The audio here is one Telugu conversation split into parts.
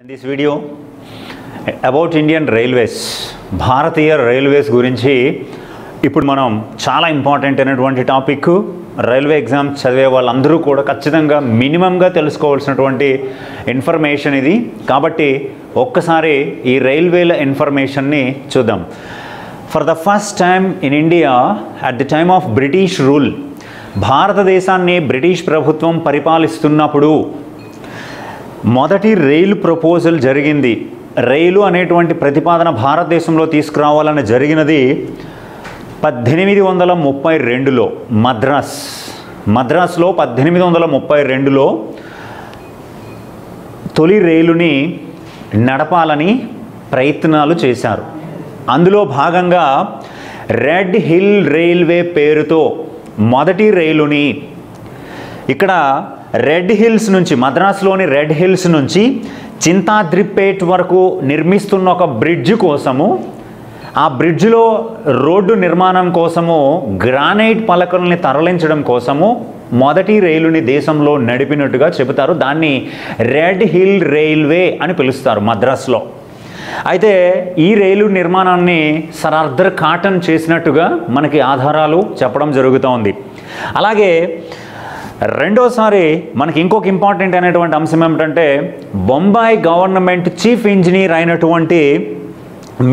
In this video about Indian Railways, Bharatiya railways గురించి ఇప్పుడు మనం చాలా ఇంపార్టెంట్ అయినటువంటి టాపిక్. రైల్వే ఎగ్జామ్ చదివే వాళ్ళందరూ కూడా ఖచ్చితంగా మినిమంగా తెలుసుకోవాల్సినటువంటి ఇన్ఫర్మేషన్ ఇది. కాబట్టి ఒక్కసారి ఈ రైల్వేల ఇన్ఫర్మేషన్ని చూద్దాం. For the first time in India at the time of British rule, భారతదేశాన్ని బ్రిటిష్ ప్రభుత్వం పరిపాలిస్తున్నప్పుడు మొదటి రైలు ప్రపోజల్ జరిగింది. రైలు అనేటువంటి ప్రతిపాదన భారతదేశంలో తీసుకురావాలని జరిగినది 1832లో మద్రాస్లో 1832లో తొలి రైలుని నడపాలని ప్రయత్నాలు చేశారు. అందులో భాగంగా రెడ్ హిల్ రైల్వే పేరుతో మొదటి రైలుని ఇక్కడ రెడ్ హిల్స్ నుంచి, మద్రాసులోని రెడ్ హిల్స్ నుంచి చింతాద్రిపేట్ వరకు నిర్మిస్తున్న ఒక బ్రిడ్జ్ కోసము, ఆ బ్రిడ్జ్లో రోడ్డు నిర్మాణం కోసము గ్రానైట్ పలకల్ని తరలించడం కోసము మొదటి రైలుని దేశంలో నడిపినట్టుగా చెబుతారు. దాన్ని రెడ్ హిల్ రైల్వే అని పిలుస్తారు మద్రాసులో. అయితే ఈ రైలు నిర్మాణాన్ని సర్ ఆర్థర్ కాటన్ చేసినట్టుగా మనకి ఆధారాలు చెప్పడం జరుగుతోంది. అలాగే రెండోసారి మనకి ఇంకొక ఇంపార్టెంట్ అయినటువంటి అంశం ఏమిటంటే, బొంబాయి గవర్నమెంట్ చీఫ్ ఇంజనీర్ అయినటువంటి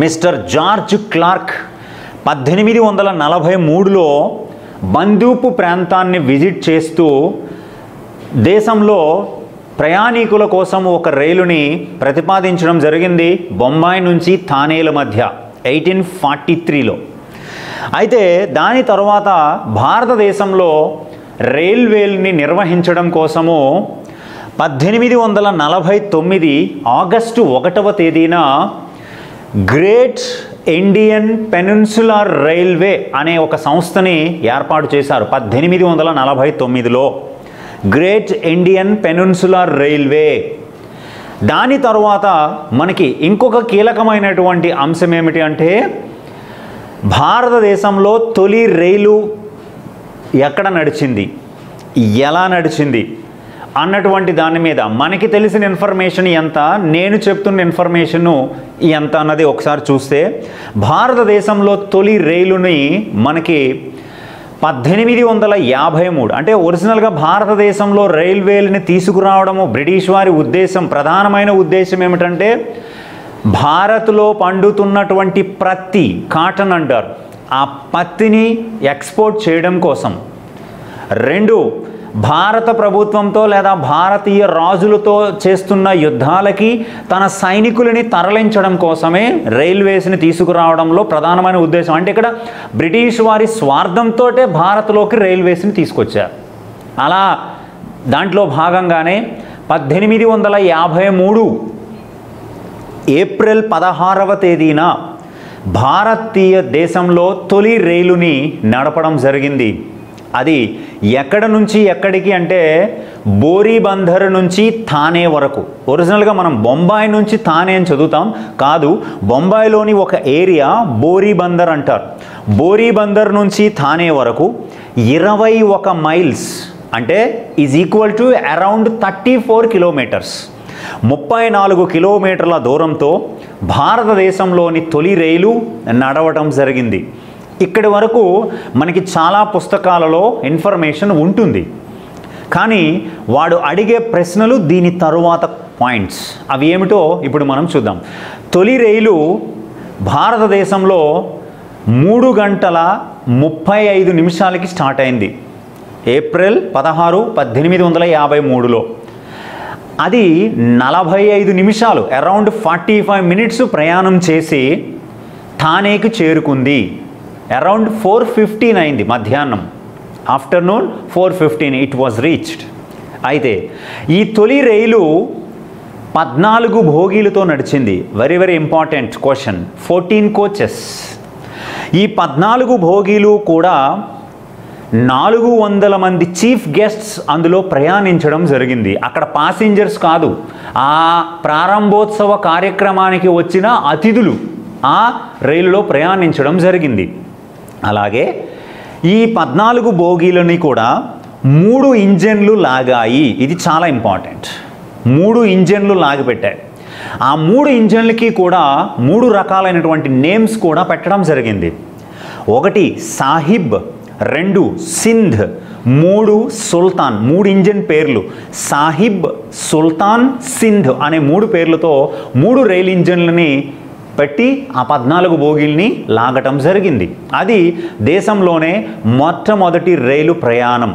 మిస్టర్ జార్జ్ క్లార్క్ 1843లో బందూపు ప్రాంతాన్ని విజిట్ చేస్తూ దేశంలో ప్రయాణికుల కోసం ఒక రైలుని ప్రతిపాదించడం జరిగింది, బొంబాయి నుంచి థానేల మధ్య 1843లో. అయితే దాని తర్వాత భారతదేశంలో రైల్వేల్ని నిర్వహించడం కోసము 1849 ఆగస్టు 1వ తేదీన గ్రేట్ ఇండియన్ పెనిన్సులార్ రైల్వే అనే ఒక సంస్థని ఏర్పాటు చేశారు. 1849లో గ్రేట్ ఇండియన్ పెనిన్సులార్ రైల్వే. దాని తర్వాత మనకి ఇంకొక కీలకమైనటువంటి అంశం ఏమిటి అంటే, భారతదేశంలో తొలి రైలు ఎక్కడ నడిచింది, ఎలా నడిచింది అన్నటువంటి దాని మీద మనకి తెలిసిన ఇన్ఫర్మేషన్ ఎంత, నేను చెప్తున్న ఇన్ఫర్మేషను ఎంత అన్నది ఒకసారి చూస్తే, భారతదేశంలో తొలి రైలుని మనకి 1853, అంటే ఒరిజినల్గా భారతదేశంలో రైల్వేలని తీసుకురావడము బ్రిటిష్ వారి ఉద్దేశం, ప్రధానమైన ఉద్దేశం ఏమిటంటే భారత్లో పండుతున్నటువంటి పత్తి, కాటన్ అంటారు, ఆ పత్తిని ఎక్స్పోర్ట్ చేయడం కోసం. 2, భారత ప్రభుత్వంతో లేదా భారతీయ రాజులతో చేస్తున్న యుద్ధాలకి తన సైనికులని తరలించడం కోసమే రైల్వేస్ని తీసుకురావడంలో ప్రధానమైన ఉద్దేశం. అంటే ఇక్కడ బ్రిటిష్ వారి స్వార్థంతో భారత్లోకి రైల్వేస్ని తీసుకొచ్చారు. అలా దాంట్లో భాగంగానే 1853 ఏప్రిల్ 16వ తేదీన భారతీయ దేశంలో తొలి రైలుని నడపడం జరిగింది. అది ఎక్కడ నుంచి ఎక్కడికి అంటే బోరీబందర్ నుంచి థానే వరకు. ఒరిజినల్గా మనం బొంబాయి నుంచి థానే అని చదువుతాం, కాదు, బొంబాయిలోని ఒక ఏరియా బోరీబందర్ అంటారు. బోరీబందర్ నుంచి థానే వరకు 21 మైల్స్, అంటే is equal to around 34 kilometres, 34 కిలోమీటర్ల దూరంతో భారతదేశంలోని తొలి రైలు నడవటం జరిగింది. ఇక్కడి వరకు మనకి చాలా పుస్తకాలలో ఇన్ఫర్మేషన్ ఉంటుంది, కానీ వాడు అడిగే ప్రశ్నలు దీని తరువాత పాయింట్స్, అవి ఏమిటో ఇప్పుడు మనం చూద్దాం. తొలి రైలు భారతదేశంలో 3 గంటల 35 నిమిషాలకి స్టార్ట్ అయింది, ఏప్రిల్ 16, 1853లో. అది 45 నిమిషాలు, అరౌండ్ 45 మినిట్స్ ప్రయాణం చేసి థానేకి చేరుకుంది. అరౌండ్ 4:15 అయింది మధ్యాహ్నం, ఆఫ్టర్నూన్ 4:15 ఇట్ వాజ్ రీచ్డ్. అయితే ఈ తొలి రైలు 14 భోగీలతో నడిచింది. Very very important question. 14 coaches. ఈ 14 భోగీలు కూడా 400 మంది చీఫ్ గెస్ట్స్ అందులో ప్రయాణించడం జరిగింది. అక్కడ పాసింజర్స్ కాదు, ఆ ప్రారంభోత్సవ కార్యక్రమానికి వచ్చిన అతిథులు ఆ రైలులో ప్రయాణించడం జరిగింది. అలాగే ఈ 14 బోగీలని కూడా 3 ఇంజన్లు లాగాయి. ఇది చాలా ఇంపార్టెంట్. 3 ఇంజన్లు లాగిపెట్టాయి. ఆ 3 ఇంజన్లకి కూడా 3 రకాలైనటువంటి నేమ్స్ కూడా పెట్టడం జరిగింది. 1 సాహిబ్, 2 సింధ్, 3 సుల్తాన్. 3 ఇంజన్ పేర్లు సాహిబ్, సుల్తాన్, సింధ్ అనే 3 పేర్లతో 3 రైలు ఇంజన్లని పెట్టి ఆ 14 బోగీల్ని లాగటం జరిగింది. అది దేశంలోనే మొట్టమొదటి రైలు ప్రయాణం.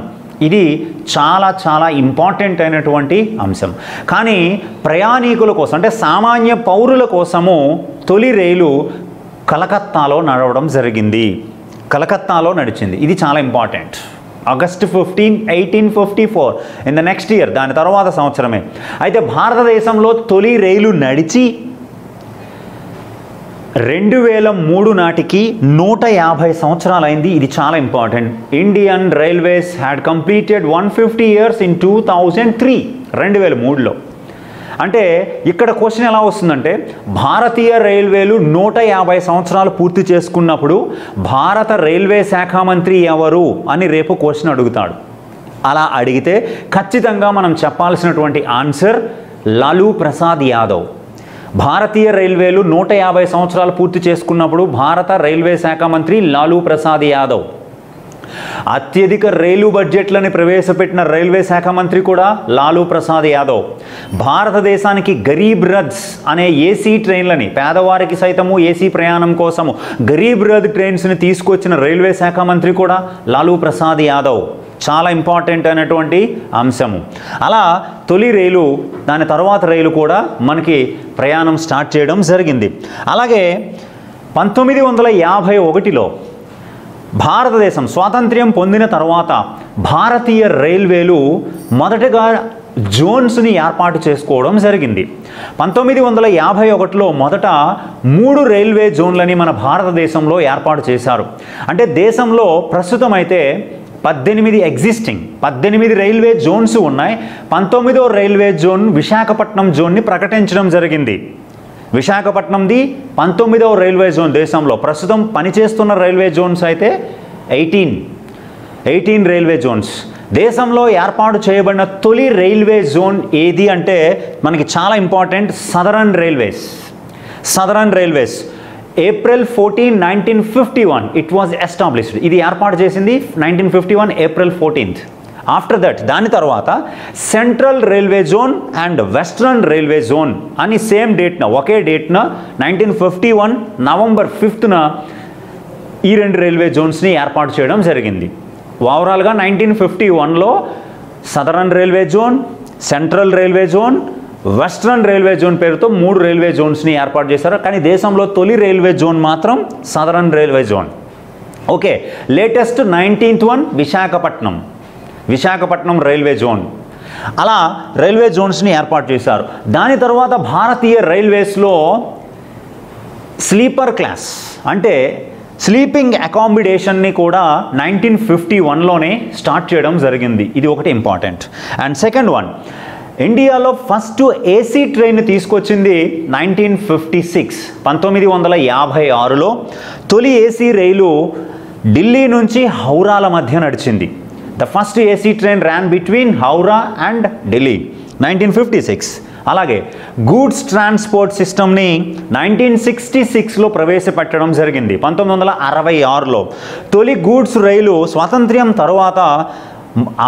ఇది చాలా చాలా ఇంపార్టెంట్ అయినటువంటి అంశం. కానీ ప్రయాణికుల కోసం అంటే సామాన్య పౌరుల కోసము తొలి రైలు కలకత్తాలో నడవడం జరిగింది. కలకత్తాలో నడిచింది. ఇది చాలా important. August 15, 1854 in the next year, దాని తర్వాత సంవత్సరమే. అయితే భారతదేశంలో తొలి రైలు నడిచి 2003 నాటికి 150 సంవత్సరాలైంది. ఇది చాలా important. Indian railways had completed 150 years in 2003, 2003లో. అంటే ఇక్కడ క్వశ్చన్ ఎలా వస్తుందంటే భారతీయ రైల్వేలు 150 సంవత్సరాలు పూర్తి చేసుకున్నప్పుడు భారత రైల్వే శాఖ మంత్రి ఎవరు అని రేపు క్వశ్చన్ అడుగుతాడు. అలా అడిగితే ఖచ్చితంగా మనం చెప్పాల్సినటువంటి ఆన్సర్ లాలూ ప్రసాద్ యాదవ్. భారతీయ రైల్వేలు 150 సంవత్సరాలు పూర్తి చేసుకున్నప్పుడు భారత రైల్వే శాఖ మంత్రి లాలూ ప్రసాద్ యాదవ్. అత్యధిక రైలు బడ్జెట్లని ప్రవేశపెట్టిన రైల్వే శాఖ మంత్రి కూడా లాలూ ప్రసాద్ యాదవ్. భారతదేశానికి గరీబ్ రథ్స్ అనే ఏసీ ట్రైన్లని, పేదవారికి సైతము ఏసీ ప్రయాణం కోసము గరీబ్ రథ్ ట్రైన్స్ని తీసుకొచ్చిన రైల్వే శాఖ మంత్రి కూడా లాలూ ప్రసాద్ యాదవ్. చాలా ఇంపార్టెంట్ అయినటువంటి అంశము. అలా తొలి రైలు, దాని తర్వాత రైలు కూడా మనకి ప్రయాణం స్టార్ట్ చేయడం జరిగింది. అలాగే 1951లో భారతదేశం స్వాతంత్ర్యం పొందిన తర్వాత భారతీయ రైల్వేలు మొదటగా జోన్స్ని ఏర్పాటు చేసుకోవడం జరిగింది. 1951లో మొదట 3 రైల్వే జోన్లని మన భారతదేశంలో ఏర్పాటు చేశారు. అంటే దేశంలో ప్రస్తుతం అయితే 18 రైల్వే జోన్స్ ఉన్నాయి. 19వ రైల్వే జోన్ విశాఖపట్నం జోన్ని ప్రకటించడం జరిగింది. విశాఖపట్నంది 19వ రైల్వే జోన్ దేశంలో. ప్రస్తుతం పనిచేస్తున్న రైల్వే జోన్స్ అయితే 18 రైల్వే జోన్స్. దేశంలో ఏర్పాటు చేయబడిన తొలి రైల్వే జోన్ ఏది అంటే మనకి చాలా important, southern railways. April 14, 1951 it was established. ఇది ఏర్పాటు చేసింది 1951 April 14th. ఆఫ్టర్ దట్, దాని తర్వాత central railway zone and western railway zone అని సేమ్ డేట్న, ఒకే డేట్న 1951 November 5th ఈ 2 రైల్వే జోన్స్ని ఏర్పాటు చేయడం జరిగింది. ఓవరాల్గా 1951లో southern railway zone, central railway zone, western railway zone పేరుతో 3 రైల్వే జోన్స్ని ఏర్పాటు చేశారు. కానీ దేశంలో తొలి రైల్వే జోన్ మాత్రం southern railway zone. Okay, latest 19th one Visakhapatnam railway zone. అలా రైల్వే జోన్స్ని ఏర్పాటు చేశారు. దాని తర్వాత భారతీయ రైల్వేస్లో స్లీపర్ క్లాస్ అంటే స్లీపింగ్ అకామిడేషన్ని కూడా 1951లోనే స్టార్ట్ చేయడం జరిగింది. ఇది ఒకటి ఇంపార్టెంట్. అండ్ సెకండ్ వన్, ఇండియాలో ఫస్ట్ ఏసీ ట్రైన్ తీసుకొచ్చింది 1956, 1956లో తొలి ఏసీ రైలు ఢిల్లీ నుంచి హౌరాల మధ్య నడిచింది. The first AC train ran between Howrah and Delhi, 1956. అలాగే గూడ్స్ ట్రాన్స్పోర్ట్ సిస్టమ్ని 1966లో ప్రవేశపెట్టడం జరిగింది. 1966లో తొలి గూడ్స్ రైలు స్వాతంత్ర్యం తర్వాత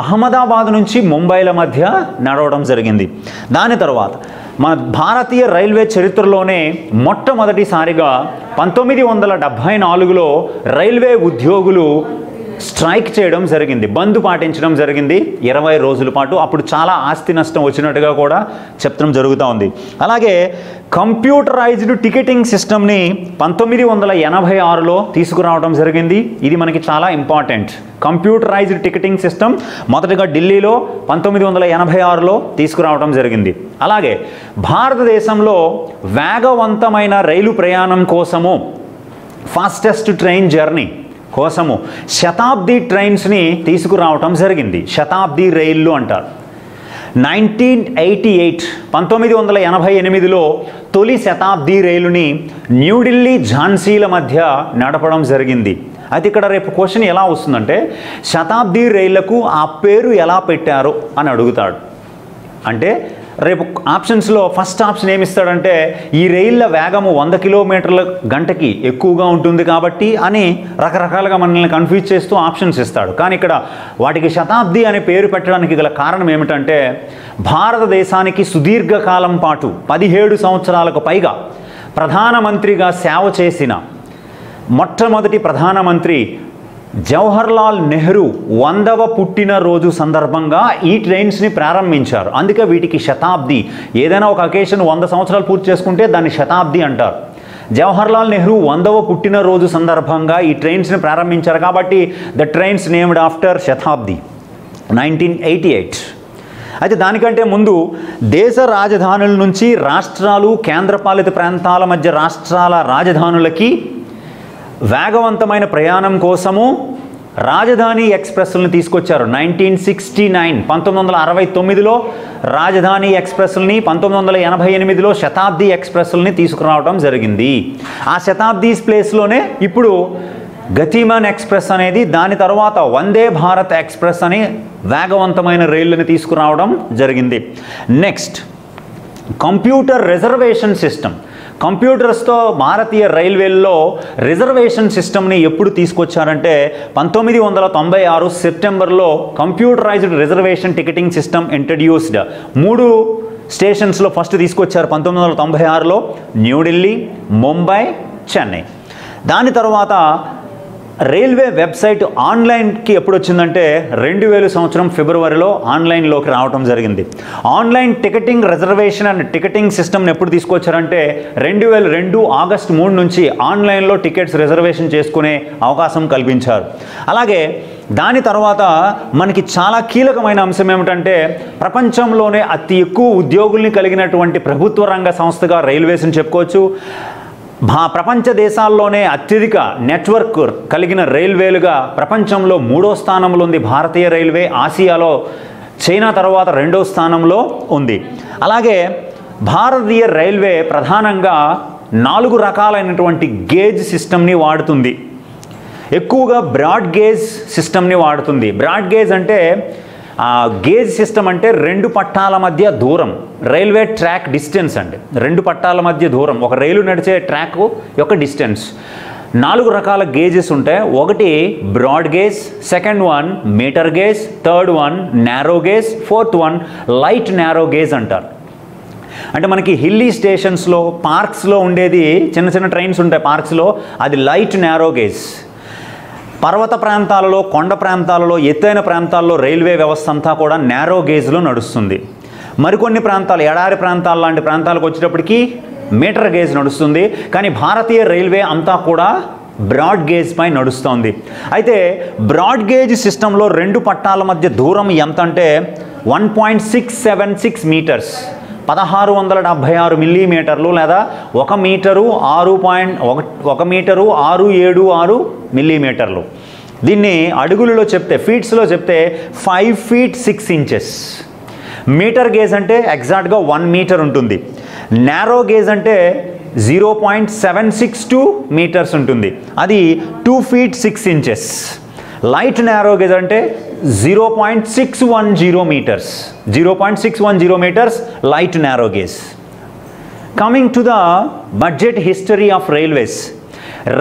అహ్మదాబాద్ నుంచి ముంబైల మధ్య నడవడం జరిగింది. దాని తర్వాత మన భారతీయ రైల్వే చరిత్రలోనే మొట్టమొదటిసారిగా 1974లో రైల్వే ఉద్యోగులు స్ట్రైక్ చేయడం జరిగింది, బంద్ పాటించడం జరిగింది 20 రోజుల పాటు. అప్పుడు చాలా ఆస్తి నష్టం వచ్చినట్టుగా కూడా చెప్పడం జరుగుతూ ఉంది. అలాగే కంప్యూటరైజ్డ్ టికెటింగ్ సిస్టమ్ని 1986లో తీసుకురావడం జరిగింది. ఇది మనకి చాలా ఇంపార్టెంట్. కంప్యూటరైజ్డ్ టికెటింగ్ సిస్టమ్ మొదటగా ఢిల్లీలో 1986లో తీసుకురావడం జరిగింది. అలాగే భారతదేశంలో వేగవంతమైన రైలు ప్రయాణం కోసము, ఫాస్టెస్ట్ ట్రైన్ జర్నీ కోసము శతాబ్ది ట్రైన్స్ని తీసుకురావటం జరిగింది. శతాబ్ది రైళ్ళు అంటారు. 1988లో తొలి శతాబ్ది రైలుని న్యూఢిల్లీ ఝాన్సీల మధ్య నడపడం జరిగింది. అయితే ఇక్కడ రేపు క్వశ్చన్ ఎలా వస్తుందంటే శతాబ్ది రైళ్లకు ఆ పేరు ఎలా పెట్టారు అని అడుగుతాడు. అంటే రేపు ఆప్షన్స్లో ఫస్ట్ ఆప్షన్ ఏమిస్తాడంటే ఈ రైళ్ల వేగము 100 కిలోమీటర్ల గంటకి ఎక్కువగా ఉంటుంది కాబట్టి అని రకరకాలుగా మనల్ని కన్ఫ్యూజ్ చేస్తూ ఆప్షన్స్ ఇస్తాడు. కానీ ఇక్కడ వాటికి శతాబ్ది అనే పేరు పెట్టడానికి గల కారణం ఏమిటంటే భారతదేశానికి సుదీర్ఘకాలం పాటు 17 సంవత్సరాలకు పైగా ప్రధానమంత్రిగా సేవ చేసిన మొట్టమొదటి ప్రధానమంత్రి జవహర్లాల్ నెహ్రూ 100వ పుట్టినరోజు సందర్భంగా ఈ ట్రైన్స్ని ప్రారంభించారు. అందుకే వీటికి శతాబ్ది, ఏదైనా ఒక అకేషన్ 100 సంవత్సరాలు పూర్తి చేసుకుంటే దాన్ని శతాబ్ది అంటారు. జవహర్లాల్ నెహ్రూ 100వ పుట్టినరోజు సందర్భంగా ఈ ట్రైన్స్ని ప్రారంభించారు కాబట్టి ద ట్రైన్స్ నేమ్డ్ ఆఫ్టర్ శతాబ్ది 1988. అయితే దానికంటే ముందు దేశ రాజధానుల నుంచి రాష్ట్రాలు కేంద్రపాలిత ప్రాంతాల మధ్య రాష్ట్రాల రాజధానులకి వేగవంతమైన ప్రయాణం కోసము రాజధాని ఎక్స్ప్రెస్లను తీసుకొచ్చారు. 1969 1969లో రాజధాని ఎక్స్ప్రెస్లని, 1988లో శతాబ్ది ఎక్స్ప్రెస్లని తీసుకురావడం జరిగింది. ఆ శతాబ్ది ప్లేస్లోనే ఇప్పుడు గతిమాన్ ఎక్స్ప్రెస్ అనేది, దాని తర్వాత వందే భారత్ ఎక్స్ప్రెస్ అని వేగవంతమైన రైళ్లను తీసుకురావడం జరిగింది. Next, computer reservation system. కంప్యూటర్స్తో భారతీయ రైల్వేల్లో రిజర్వేషన్ సిస్టమ్ని ఎప్పుడు తీసుకొచ్చారంటే 1996 సెప్టెంబర్లో computerised reservation ticketing system introduced. 3 స్టేషన్స్లో ఫస్ట్ తీసుకొచ్చారు 1996లో, న్యూఢిల్లీ, ముంబై, చెన్నై. దాని తర్వాత రైల్వే వెబ్సైట్ ఆన్లైన్కి ఎప్పుడు వచ్చిందంటే 2000 సంవత్సరం ఫిబ్రవరిలో ఆన్లైన్లోకి రావడం జరిగింది. Online ticketing reservation and ticketing సిస్టమ్ని ఎప్పుడు తీసుకొచ్చారంటే 2002 ఆగస్టు 3 నుంచి ఆన్లైన్లో టికెట్స్ రిజర్వేషన్ చేసుకునే అవకాశం కల్పించారు. అలాగే దాని తర్వాత మనకి చాలా కీలకమైన అంశం ఏమిటంటే ప్రపంచంలోనే అతి ఎక్కువ ఉద్యోగుల్ని కలిగినటువంటి ప్రభుత్వ రంగ సంస్థగా రైల్వేస్ని చెప్పుకోవచ్చు. ప్రపంచ దేశాల్లోనే అత్యధిక నెట్వర్క్ కలిగిన రైల్వేలుగా ప్రపంచంలో 3వ స్థానంలో ఉంది భారతీయ రైల్వే. ఆసియాలో చైనా తర్వాత 2వ స్థానంలో ఉంది. అలాగే భారతీయ రైల్వే ప్రధానంగా 4 రకాలైనటువంటి గేజ్ సిస్టమ్ని వాడుతుంది. ఎక్కువగా బ్రాడ్ గేజ్ సిస్టమ్ని వాడుతుంది. బ్రాడ్ గేజ్ అంటే గేజ్ సిస్టమ్ అంటే 2 పట్టాల మధ్య దూరం, రైల్వే ట్రాక్ డిస్టెన్స్ అండి. 2 పట్టాల మధ్య దూరం, ఒక రైలు నడిచే ట్రాక్ యొక్క డిస్టెన్స్. 4 రకాల గేజెస్ ఉంటాయి. ఒకటి broad gauge, second one metre gauge, third one narrow gauge, fourth one light narrow gauge అంటారు. అంటే మనకి హిల్లీ స్టేషన్స్లో, పార్క్స్లో ఉండేది చిన్న చిన్న ట్రైన్స్ ఉంటాయి పార్క్స్లో, అది లైట్ నారో గేజ్. పర్వత ప్రాంతాలలో, కొండ ప్రాంతాలలో, ఎత్తైన ప్రాంతాల్లో రైల్వే వ్యవస్థ అంతా కూడా నారో గేజ్లో నడుస్తుంది. మరికొన్ని ప్రాంతాలు, ఎడారి ప్రాంతాలు లాంటి ప్రాంతాలకు వచ్చేటప్పటికి మీటర్ గేజ్ నడుస్తుంది. కానీ భారతీయ రైల్వే అంతా కూడా బ్రాడ్ గేజ్ పై నడుస్తుంది. అయితే బ్రాడ్ గేజ్ సిస్టంలో 2 పట్టాల మధ్య దూరం ఎంత అంటే 1.676 మీటర్స్, 1676 మిల్లీమీటర్లు, లేదా 1 మీటరు 6.76 మిల్లీమీటర్లు. దీన్ని అడుగులలో చెప్తే, ఫీట్స్లో చెప్తే 5 feet 6 inches. మీటర్ గేజ్ అంటే ఎగ్జాక్ట్గా 1 మీటర్ ఉంటుంది. నారో గేజ్ అంటే 0.762 మీటర్స్ ఉంటుంది, అది 2 feet 6 inches. Light narrow gauge అంటే 0.610 metres, 0.610 metres light narrow gauge. Coming to the budget history of railways.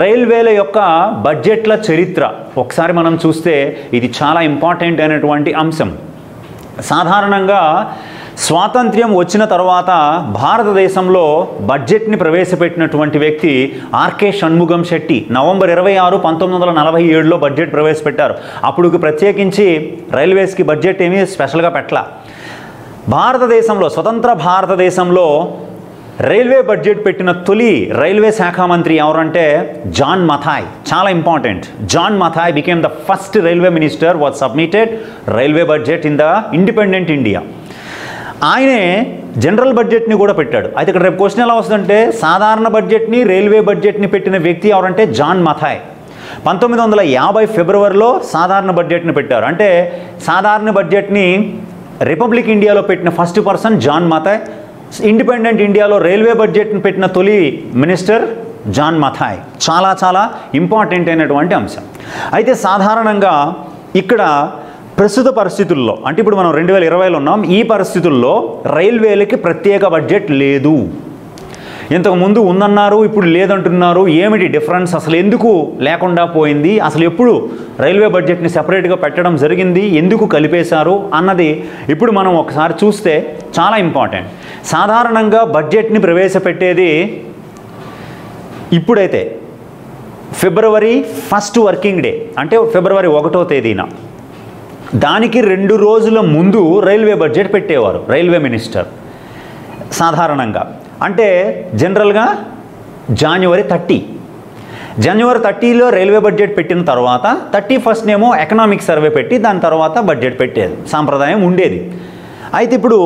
రైల్వేల యొక్క బడ్జెట్ల చరిత్ర ఒకసారి మనం చూస్తే ఇది చాలా ఇంపార్టెంట్ అయినటువంటి అంశం. సాధారణంగా స్వాతంత్ర్యం వచ్చిన తర్వాత భారతదేశంలో బడ్జెట్ని ప్రవేశపెట్టినటువంటి వ్యక్తి ఆర్కే షణ్ముగం శెట్టి. నవంబర్ 26, 1947లో బడ్జెట్ ప్రవేశపెట్టారు. అప్పుడు ప్రత్యేకించి రైల్వేస్కి బడ్జెట్ ఏమీ స్పెషల్గా పెట్టలా. భారతదేశంలో, స్వతంత్ర భారతదేశంలో రైల్వే బడ్జెట్ పెట్టిన తొలి రైల్వే శాఖ మంత్రి ఎవరంటే జాన్ మథాయ్. చాలా important. John Mathai became the first railway minister, was submitted railway budget in the independent India. ఆయనే జనరల్ బడ్జెట్ని కూడా పెట్టాడు. అయితే ఇక్కడ రేపు క్వశ్చన్ ఎలా వస్తుందంటే సాధారణ బడ్జెట్ని, రైల్వే బడ్జెట్ని పెట్టిన వ్యక్తి ఎవరంటే జాన్ మథాయ్. 1950 ఫిబ్రవరిలో సాధారణ బడ్జెట్ని పెట్టారు. అంటే సాధారణ బడ్జెట్ని రిపబ్లిక్ ఇండియాలో పెట్టిన first person John Mathai. Independent ఇండియాలో రైల్వే బడ్జెట్ని పెట్టిన తొలి మినిస్టర్ జాన్ మథాయ్. చాలా చాలా ఇంపార్టెంట్ అయినటువంటి అంశం. అయితే సాధారణంగా ఇక్కడ ప్రస్తుత పరిస్థితుల్లో అంటే ఇప్పుడు మనం 2020లో ఉన్నాం. ఈ పరిస్థితుల్లో రైల్వేలకి ప్రత్యేక బడ్జెట్ లేదు. ఇంతకుముందు ఉందన్నారు, ఇప్పుడు లేదంటున్నారు. ఏమిటి డిఫరెన్స్? అసలు ఎందుకు లేకుండా పోయింది? అసలు ఎప్పుడు రైల్వే బడ్జెట్ని సెపరేట్గా పెట్టడం జరిగింది? ఎందుకు కలిపేశారు అన్నది ఇప్పుడు మనం ఒకసారి చూస్తే చాలా ఇంపార్టెంట్. సాధారణంగా బడ్జెట్ని ప్రవేశపెట్టేది ఇప్పుడైతే ఫిబ్రవరి 1st వర్కింగ్ డే, అంటే ఫిబ్రవరి 1వ తేదీన. దానికి 2 రోజుల ముందు రైల్వే బడ్జెట్ పెట్టేవారు రైల్వే మినిస్టర్ సాధారణంగా. అంటే జనరల్గా జనవరి 30లో రైల్వే బడ్జెట్ పెట్టిన తర్వాత 31st ఏమో ఎకనామిక్ సర్వే పెట్టి దాని తర్వాత బడ్జెట్ పెట్టేది సాంప్రదాయం ఉండేది. అయితే ఇప్పుడు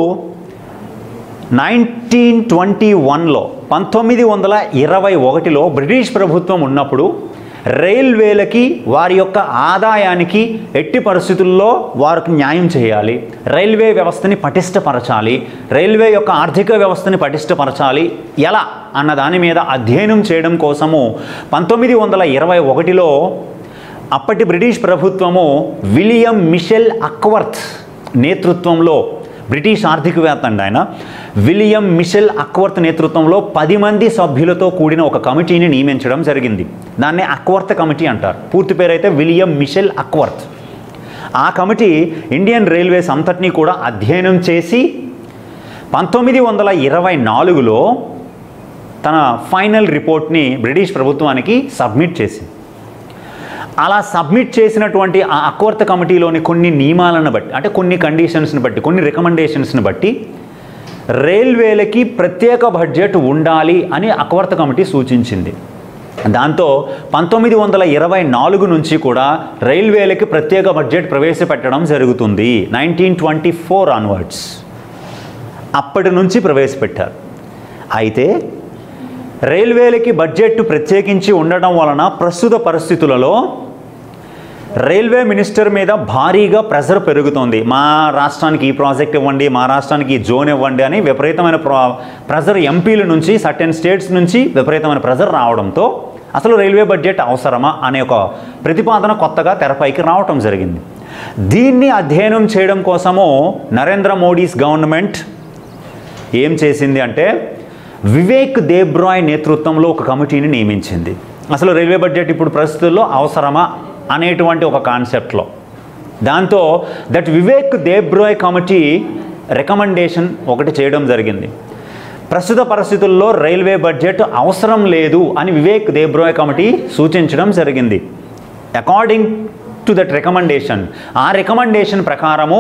1921లో 1921లో బ్రిటిష్ ప్రభుత్వం ఉన్నప్పుడు రైల్వేలకి వారి యొక్క ఆదాయానికి ఎట్టి పరిస్థితుల్లో వారికి న్యాయం చేయాలి, రైల్వే వ్యవస్థని పటిష్టపరచాలి, రైల్వే యొక్క ఆర్థిక వ్యవస్థని పటిష్టపరచాలి ఎలా అన్న దాని మీద అధ్యయనం చేయడం కోసము 1921లో అప్పటి బ్రిటిష్ ప్రభుత్వము విలియం మిషెల్ అక్వర్త్ నేతృత్వంలో, బ్రిటిష్ ఆర్థికవేత్త అండి ఆయన, విలియం మిషెల్ అక్వర్త్ నేతృత్వంలో 10 మంది సభ్యులతో కూడిన ఒక కమిటీని నియమించడం జరిగింది. దాన్ని అక్వర్త్ కమిటీ అంటారు. పూర్తి పేరైతే విలియం మిషెల్ అక్వర్త్. ఆ కమిటీ ఇండియన్ రైల్వేస్ అంతటినీ కూడా అధ్యయనం చేసి 1924లో తన ఫైనల్ రిపోర్ట్ని బ్రిటిష్ ప్రభుత్వానికి సబ్మిట్ చేసింది. అలా సబ్మిట్ చేసినటువంటి ఆ అక్వర్త్ కమిటీలోని కొన్ని నియమాలను బట్టి, అంటే కొన్ని కండిషన్స్ని బట్టి, కొన్ని రికమెండేషన్స్ని బట్టి రైల్వేలకి ప్రత్యేక బడ్జెట్ ఉండాలి అని అక్వర్త్ కమిటీ సూచించింది. దాంతో 1924 నుంచి కూడా రైల్వేలకి ప్రత్యేక బడ్జెట్ ప్రవేశపెట్టడం జరుగుతుంది. 1924 ఆన్వర్డ్స్ అప్పటి నుంచి ప్రవేశపెట్టారు. అయితే రైల్వేలకి బడ్జెట్ ప్రత్యేకించి ఉండడం వలన ప్రస్తుత పరిస్థితులలో రైల్వే మినిస్టర్ మీద భారీగా ప్రెజర్ పెరుగుతోంది. మా రాష్ట్రానికి ఈ ప్రాజెక్ట్ ఇవ్వండి, మా రాష్ట్రానికి ఈ జోన్ ఇవ్వండి అని విపరీతమైన ప్రెజర్ ఎంపీల నుంచి, సర్టెన్ స్టేట్స్ నుంచి విపరీతమైన ప్రెజర్ రావడంతో అసలు రైల్వే బడ్జెట్ అవసరమా అనే ఒక ప్రతిపాదన కొత్తగా తెరపైకి రావటం జరిగింది. దీన్ని అధ్యయనం చేయడం కోసము నరేంద్ర మోడీస్ గవర్నమెంట్ ఏం చేసింది అంటే వివేక్ దేబ్రాయ్ నేతృత్వంలో ఒక కమిటీని నియమించింది. అసలు రైల్వే బడ్జెట్ ఇప్పుడు పరిస్థితుల్లో అవసరమా అనేటువంటి ఒక కాన్సెప్ట్లో. దాంతో that Vivek Debroy committee recommendation ఒకటి చేయడం జరిగింది. ప్రస్తుత పరిస్థితుల్లో రైల్వే బడ్జెట్ అవసరం లేదు అని వివేక్ దేబ్రాయ్ కమిటీ సూచించడం జరిగింది. అకార్డింగ్ టు దట్ రికమెండేషన్, ఆ రికమెండేషన్ ప్రకారము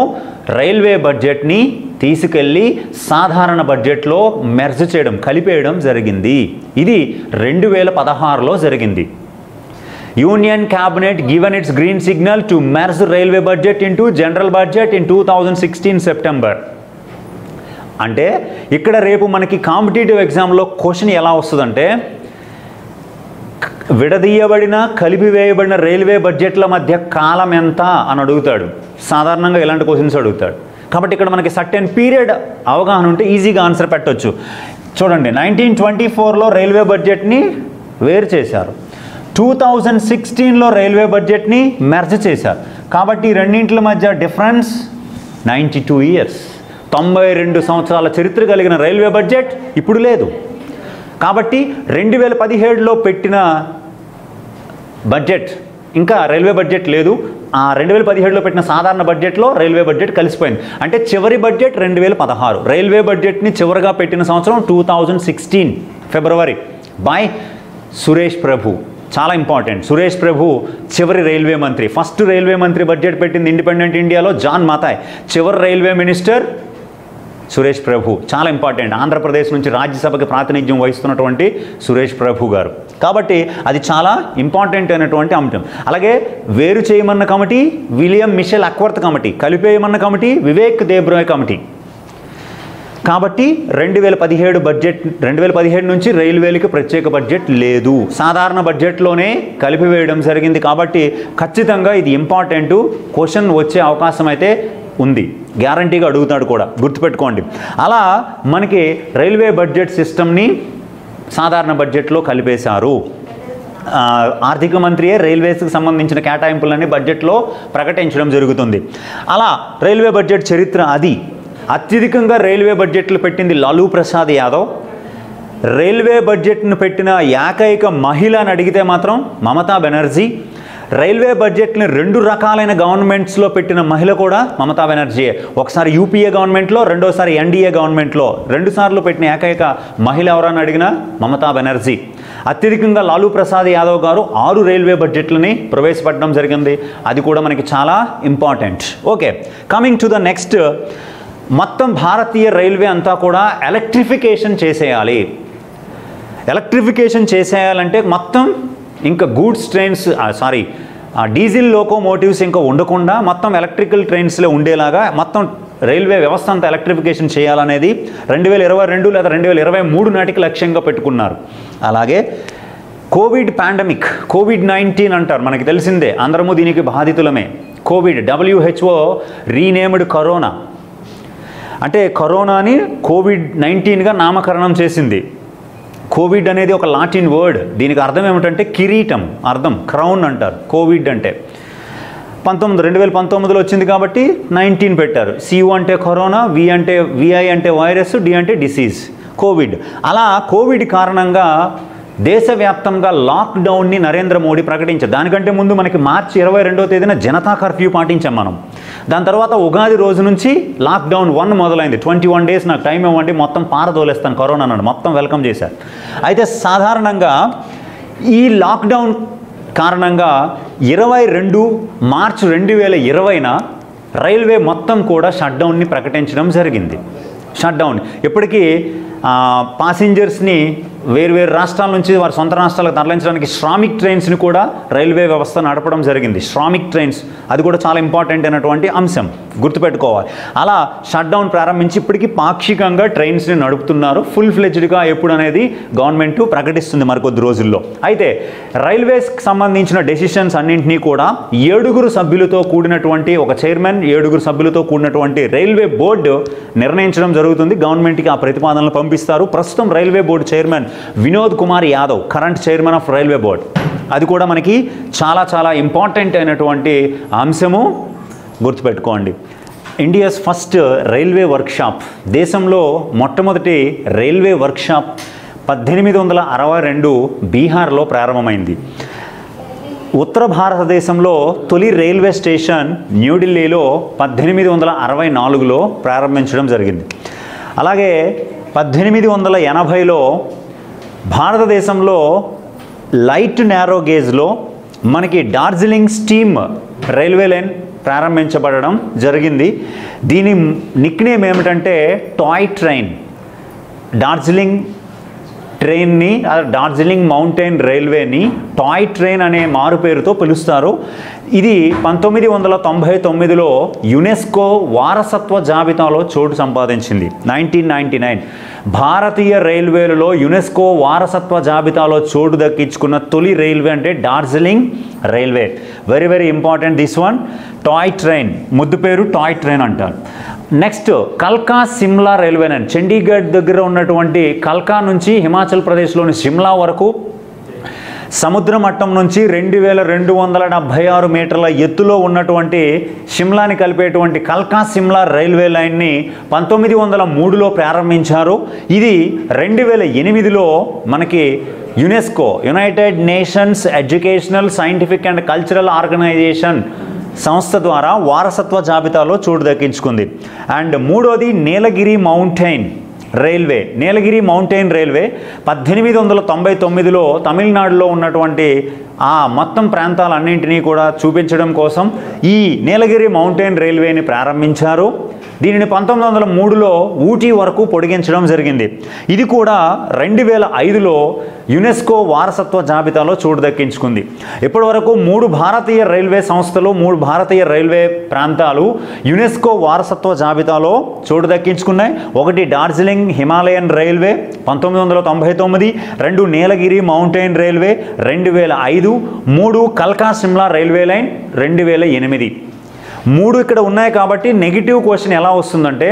రైల్వే బడ్జెట్ని తీసుకెళ్ళి సాధారణ బడ్జెట్లో మెర్జ్ చేయడం, కలిపేయడం జరిగింది. ఇది 2016లో జరిగింది. Union cabinet given it's green signal to merge railway budget into general budget in 2016 September. అంటే ఇక్కడ రేపు మనకి కాంపిటేటివ్ ఎగ్జామ్లో క్వశ్చన్ ఎలా వస్తుందంటే విడదీయబడిన, కలిపివేయబడిన రైల్వే బడ్జెట్ల మధ్య కాలం ఎంత అని అడుగుతాడు. సాధారణంగా ఇలాంటి క్వశ్చన్స్ అడుగుతాడు. కాబట్టి ఇక్కడ మనకి సర్టెన్ పీరియడ్ అవగాహన ఉంటే ఈజీగా ఆన్సర్ పెట్టవచ్చు. చూడండి, 1924లో రైల్వే బడ్జెట్ని వేరు చేశారు, 2016లో రైల్వే బడ్జెట్ని మెర్జ్ చేశారు. కాబట్టి రెండింటి మధ్య డిఫరెన్స్ 92 ఇయర్స్, 92 సంవత్సరాల చరిత్ర కలిగిన రైల్వే బడ్జెట్ ఇప్పుడు లేదు. కాబట్టి 2017లో పెట్టిన బడ్జెట్ ఇంకా రైల్వే బడ్జెట్ లేదు. ఆ 2017లో పెట్టిన సాధారణ బడ్జెట్లో రైల్వే బడ్జెట్ కలిసిపోయింది. అంటే చివరి బడ్జెట్ 2016, రైల్వే బడ్జెట్ని చివరిగా పెట్టిన సంవత్సరం 2016 ఫిబ్రవరి బై సురేష్ ప్రభు. చాలా ఇంపార్టెంట్. సురేష్ ప్రభు చివరి రైల్వే మంత్రి. ఫస్ట్ రైల్వే మంత్రి బడ్జెట్ పెట్టింది ఇండిపెండెంట్ ఇండియాలో జాన్ మాతాయ్. చివరి రైల్వే మినిస్టర్ సురేష్ ప్రభు. చాలా ఇంపార్టెంట్. ఆంధ్రప్రదేశ్ నుంచి రాజ్యసభకి ప్రాతినిధ్యం వహిస్తున్నటువంటి సురేష్ ప్రభు గారు. కాబట్టి అది చాలా ఇంపార్టెంట్ అయినటువంటి అంశం. అలాగే వేరు చేయమన్న committee William Mitchell Acworth committee, కలిపేయమన్న కమిటీ వివేక్ దేబ్రాయ్ కమిటీ. కాబట్టి 2017 నుంచి రైల్వేలకి ప్రత్యేక బడ్జెట్ లేదు, సాధారణ బడ్జెట్లోనే కలిపివేయడం జరిగింది. కాబట్టి ఖచ్చితంగా ఇది ఇంపార్టెంట్ క్వశ్చన్ వచ్చే అవకాశం అయితే ఉంది, గ్యారంటీగా అడుగుతాడు కూడా, గుర్తుపెట్టుకోండి. అలా మనకి రైల్వే బడ్జెట్ సిస్టమ్ని సాధారణ బడ్జెట్లో కలిపేశారు. ఆర్థిక మంత్రియే రైల్వేస్కి సంబంధించిన కేటాయింపులన్నీ బడ్జెట్లో ప్రకటించడం జరుగుతుంది. అలా రైల్వే బడ్జెట్ చరిత్ర అది. అత్యధికంగా రైల్వే బడ్జెట్లు పెట్టింది లాలూ ప్రసాద్ యాదవ్. రైల్వే బడ్జెట్ను పెట్టిన ఏకైక మహిళ అని అడిగితే మాత్రం మమతా బెనర్జీ. రైల్వే బడ్జెట్ని 2 రకాలైన గవర్నమెంట్స్లో పెట్టిన మహిళ కూడా మమతా బెనర్జీయే. ఒకసారి యూపీఏ గవర్నమెంట్లో, రెండోసారి ఎన్డీఏ గవర్నమెంట్లో 2 సార్లు పెట్టిన ఏకైక మహిళ ఎవరని అడిగినా మమతా బెనర్జీ. అత్యధికంగా లాలూ ప్రసాద్ యాదవ్ గారు 6 రైల్వే బడ్జెట్లని ప్రవేశపెట్టడం జరిగింది. అది కూడా మనకి చాలా important. Okay, coming to the next. మొత్తం భారతీయ రైల్వే అంతా కూడా ఎలక్ట్రిఫికేషన్ చేసేయాలి. ఎలక్ట్రిఫికేషన్ చేసేయాలంటే మొత్తం ఇంకా గూడ్స్ ట్రైన్స్ డీజిల్ లోకోమోటివ్స్ ఇంకా ఉండకుండా మొత్తం ఎలక్ట్రికల్ ట్రైన్స్లో ఉండేలాగా మొత్తం రైల్వే వ్యవస్థ అంతా ఎలక్ట్రిఫికేషన్ చేయాలనేది 2022 లేదా 2023 నాటికి లక్ష్యంగా పెట్టుకున్నారు. అలాగే కోవిడ్-19 అంటారు, మనకి తెలిసిందే, అందరము దీనికి బాధితులమే. కోవిడ్, WHO రీనేమ్డ్ కరోనా, అంటే కరోనాని కోవిడ్-19గా నామకరణం చేసింది. కోవిడ్ అనేది ఒక లాటిన్ వర్డ్. దీనికి అర్థం ఏమిటంటే కిరీటం, అర్థం క్రౌన్ అంటారు. కోవిడ్ అంటే 2019లో వచ్చింది కాబట్టి 19 పెట్టారు. CO అంటే కరోనా, VI అంటే వైరస్, D అంటే డిసీజ్, కోవిడ్. అలా కోవిడ్ కారణంగా దేశవ్యాప్తంగా లాక్డౌన్ని నరేంద్ర మోడీ ప్రకటించారు. దానికంటే ముందు మనకి మార్చి 22వ తేదీన జనతా కర్ఫ్యూ పాటించాం మనం. దాని తర్వాత ఉగాది రోజు నుంచి లాక్డౌన్ 1 మొదలైంది. 21 డేస్ నాకు టైం ఇవ్వండి, మొత్తం పారదోలేస్తాను కరోనా అన్నాడు, మొత్తం వెల్కమ్ చేశారు. అయితే సాధారణంగా ఈ లాక్డౌన్ కారణంగా 22 మార్చి 2020న రైల్వే మొత్తం కూడా షట్డౌన్ని ప్రకటించడం జరిగింది. షట్డౌన్ ఎప్పటికీ పాసింజర్స్ని వేర్వేరు రాష్ట్రాల నుంచి వారి సొంత రాష్ట్రాలకు తరలించడానికి శ్రామిక్ ట్రైన్స్ని కూడా రైల్వే వ్యవస్థ నడపడం జరిగింది. శ్రామిక్ ట్రైన్స్, అది కూడా చాలా ఇంపార్టెంట్ అయినటువంటి అంశం, గుర్తుపెట్టుకోవాలి. అలా షట్డౌన్ ప్రారంభించి ఇప్పటికీ పాక్షికంగా ట్రైన్స్ని నడుపుతున్నారు. ఫుల్ ఫ్లెడ్జ్డ్గా ఎప్పుడు అనేది గవర్నమెంట్ ప్రకటిస్తుంది మరికొద్ది రోజుల్లో. అయితే రైల్వేస్కి సంబంధించిన డెసిషన్స్ అన్నింటినీ కూడా 7 సభ్యులతో కూడినటువంటి ఒక చైర్మన్, 7 సభ్యులతో కూడినటువంటి రైల్వే బోర్డు నిర్ణయించడం జరుగుతుంది. గవర్నమెంట్కి ఆ ప్రతిపాదనలు పంపిస్తారు. ప్రస్తుతం railway board chairman Vinod Kumar Yadav, current chairman of railway board. అది కూడా మనకి చాలా చాలా ఇంపార్టెంట్ అయినటువంటి అంశము, గుర్తుపెట్టుకోండి. ఇండియాస్ ఫస్ట్ రైల్వే వర్క్షాప్, దేశంలో మొట్టమొదటి రైల్వే వర్క్షాప్ 1862 బీహార్లో ప్రారంభమైంది. ఉత్తర భారతదేశంలో తొలి రైల్వే స్టేషన్ న్యూఢిల్లీలో 1864లో ప్రారంభించడం జరిగింది. అలాగే 1880లో భారతదేశంలో లైట్ నారో గేజ్లో మనకి డార్జిలింగ్ స్టీమ్ రైల్వే లైన్ ప్రారంభించబడడం జరిగింది. దీని నిక్నేమ్ ఏమిటంటే టాయ్ ట్రైన్. డార్జిలింగ్ ట్రైన్ని, డార్జిలింగ్ మౌంటైన్ రైల్వేని టాయ్ ట్రైన్ అనే మారు పేరుతో పిలుస్తారు. ఇది 1999లో యునెస్కో వారసత్వ జాబితాలో చోటు సంపాదించింది. 1999 భారతీయ రైల్వేలలో యునెస్కో వారసత్వ జాబితాలో చోటు దక్కించుకున్న తొలి రైల్వే అంటే Darjeeling railway. Very very important this one. Toy train, ముద్దు పేరు టాయ్ ట్రైన్ అంటారు. నెక్స్ట్ కల్కా సిమ్లా రైల్వే లైన్, చండీగఢ్ దగ్గర ఉన్నటువంటి కల్కా నుంచి హిమాచల్ ప్రదేశ్లోని సిమ్లా వరకు సముద్ర మట్టం నుంచి 2276 మీటర్ల ఎత్తులో ఉన్నటువంటి సిమ్లాని కలిపేటువంటి కల్కా సిమ్లా రైల్వే లైన్ని 1903లో ప్రారంభించారు. ఇది 2008లో మనకి UNESCO, United Nations educational, scientific and cultural organisation సంస్థ ద్వారా వారసత్వ జాబితాలో చోటు దక్కించుకుంది. అండ్ మూడోది Nilgiri mountain railway. Nilgiri mountain railway 1899లో తమిళనాడులో ఉన్నటువంటి ఆ మొత్తం ప్రాంతాలన్నింటినీ కూడా చూపించడం కోసం ఈ నీలగిరి మౌంటైన్ రైల్వేని ప్రారంభించారు. దీనిని 1903లో ఊటీ వరకు పొడిగించడం జరిగింది. ఇది కూడా 2005లో యునెస్కో వారసత్వ జాబితాలో చోటు దక్కించుకుంది. ఇప్పటి వరకు 3 భారతీయ రైల్వే సంస్థలు, 3 భారతీయ రైల్వే ప్రాంతాలు యునెస్కో వారసత్వ జాబితాలో చోటు దక్కించుకున్నాయి. ఒకటి Darjeeling Himalayan railway 1999, 2 Nilgiri mountain railway 2005, 3 కల్కా సిమ్లా రైల్వే లైన్ 2008. 3 ఇక్కడ ఉన్నాయి కాబట్టి నెగిటివ్ క్వశ్చన్ ఎలా వస్తుందంటే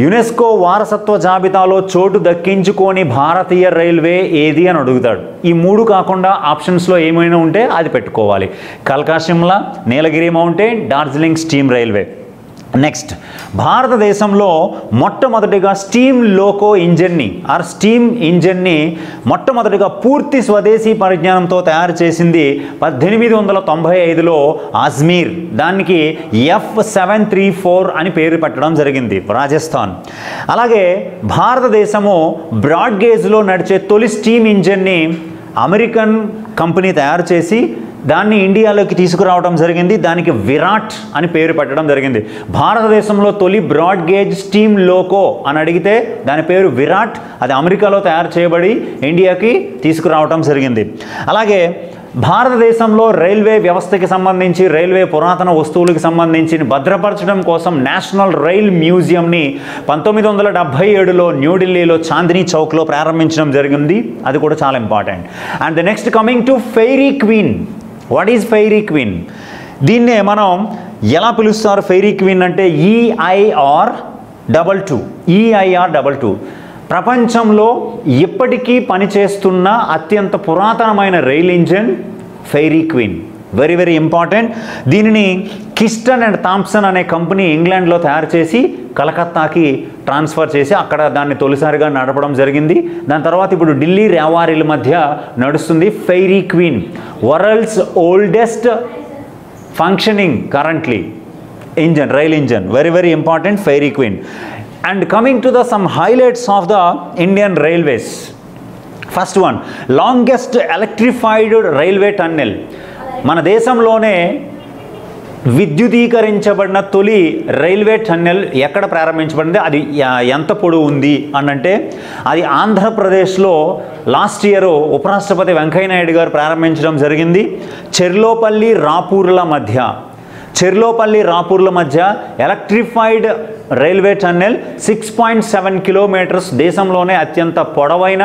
యునెస్కో వారసత్వ జాబితాలో చోటు దక్కించుకోని భారతీయ రైల్వే ఏది అని అడుగుతాడు. ఈ 3 కాకుండా ఆప్షన్స్లో ఏమైనా ఉంటే అది పెట్టుకోవాలి. కల్కా Shimla, Nilgiri mountain, Darjeeling steam railway. Next, భారతదేశంలో మొట్టమొదటిగా స్టీమ్ ఇంజన్ని మొట్టమొదటిగా పూర్తి స్వదేశీ పరిజ్ఞానంతో తయారు చేసింది 1895లో అజ్మీర్. దానికి F734 అని పేరు పెట్టడం జరిగింది, రాజస్థాన్. అలాగే భారతదేశము బ్రాడ్ గేజ్లో నడిచే తొలి స్టీమ్ ఇంజన్ని అమెరికన్ కంపెనీ తయారు చేసి దాన్ని ఇండియాలోకి తీసుకురావడం జరిగింది. దానికి విరాట్ అని పేరు పెట్టడం జరిగింది. భారతదేశంలో తొలి బ్రాడ్ గేజ్ స్టీమ్ లోకో అని అడిగితే దాని పేరు విరాట్. అది అమెరికాలో తయారు చేయబడి ఇండియాకి తీసుకురావడం జరిగింది. అలాగే భారతదేశంలో రైల్వే వ్యవస్థకి సంబంధించి, రైల్వే పురాతన వస్తువులకు సంబంధించి భద్రపరచడం కోసం నేషనల్ రైల్ మ్యూజియంని 1977లో న్యూఢిల్లీలో చాందినీ చౌక్లో ప్రారంభించడం జరిగింది. అది కూడా చాలా important. And the next, coming to fairy queen. What is fairy queen? దీన్నే మనం ఎలా పిలుస్తారు? ఫెయిరీ క్వీన్ అంటే EIR22. ప్రపంచంలో ఇప్పటికీ పనిచేస్తున్న అత్యంత పురాతనమైన rail engine fairy queen. Very very important. దీనిని కిస్టన్ అండ్ థామ్సన్ అనే కంపెనీ ఇంగ్లాండ్లో తయారు చేసి కలకత్తాకి ట్రాన్స్ఫర్ చేసి అక్కడ దాన్ని తొలిసారిగా నడపడం జరిగింది. దాని తర్వాత ఇప్పుడు ఢిల్లీ రేవారీల మధ్య నడుస్తుంది fairy queen. World's oldest functioning currently rail engine. Very very important, fairy queen. And coming to some highlights of the Indian railways. First one, longest electrified railway tunnel. మన దేశంలోనే విద్యుదీకరించబడిన తొలి రైల్వే టన్నెల్ ఎక్కడ ప్రారంభించబడింది, అది ఎంత పొడవు ఉంది అనంటే అది ఆంధ్రప్రదేశ్లో లాస్ట్ ఇయర్ ఉపరాష్ట్రపతి వెంకయ్య నాయుడు గారు ప్రారంభించడం జరిగింది. చెర్లోపల్లి రాపూర్ల మధ్య ఎలక్ట్రిఫైడ్ రైల్వే టన్నెల్ 6.7 కిలోమీటర్స్. దేశంలోనే అత్యంత పొడవైన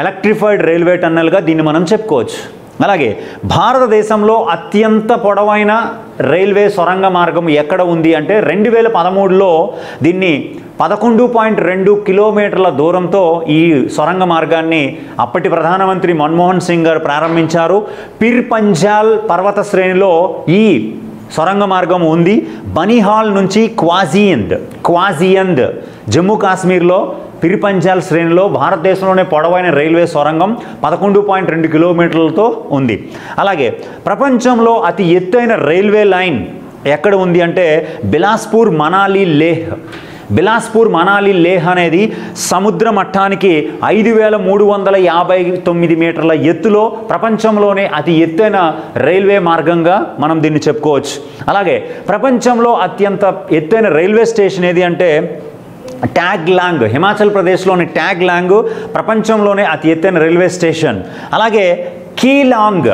ఎలక్ట్రిఫైడ్ రైల్వే టన్నెల్గా దీన్ని మనం చెప్పుకోవచ్చు. అలాగే భారతదేశంలో అత్యంత పొడవైన రైల్వే సొరంగ మార్గం ఎక్కడ ఉంది అంటే 2013లో దీన్ని 11.2 కిలోమీటర్ల దూరంతో ఈ సొరంగ మార్గాన్ని అప్పటి ప్రధానమంత్రి మన్మోహన్ సింగ్ గారు ప్రారంభించారు. పిర్ పంజాల్ పర్వత శ్రేణిలో ఈ సొరంగ మార్గం ఉంది. బనిహాల్ నుంచి క్వాజియంద్ జమ్మూ కాశ్మీర్లో పిర్ పంజాల్ శ్రేణిలో భారతదేశంలోనే పొడవైన రైల్వే సొరంగం 11.2 కిలోమీటర్లతో ఉంది. అలాగే ప్రపంచంలో అతి ఎత్తైన రైల్వే లైన్ ఎక్కడ ఉంది అంటే బిలాస్పూర్ మనాలి లేహ్ అనేది సముద్ర మట్టానికి 5359 మీటర్ల ఎత్తులో ప్రపంచంలోనే అతి ఎత్తైన రైల్వే మార్గంగా మనం దీన్ని చెప్పుకోవచ్చు. అలాగే ప్రపంచంలో అత్యంత ఎత్తైన రైల్వే స్టేషన్ ఏది అంటే ట్యాగ్లాంగ్, హిమాచల్ ప్రదేశ్లోని ట్యాగ్లాంగ్ ప్రపంచంలోనే అతి ఎత్తైన రైల్వే స్టేషన్. అలాగే కీలాంగ్,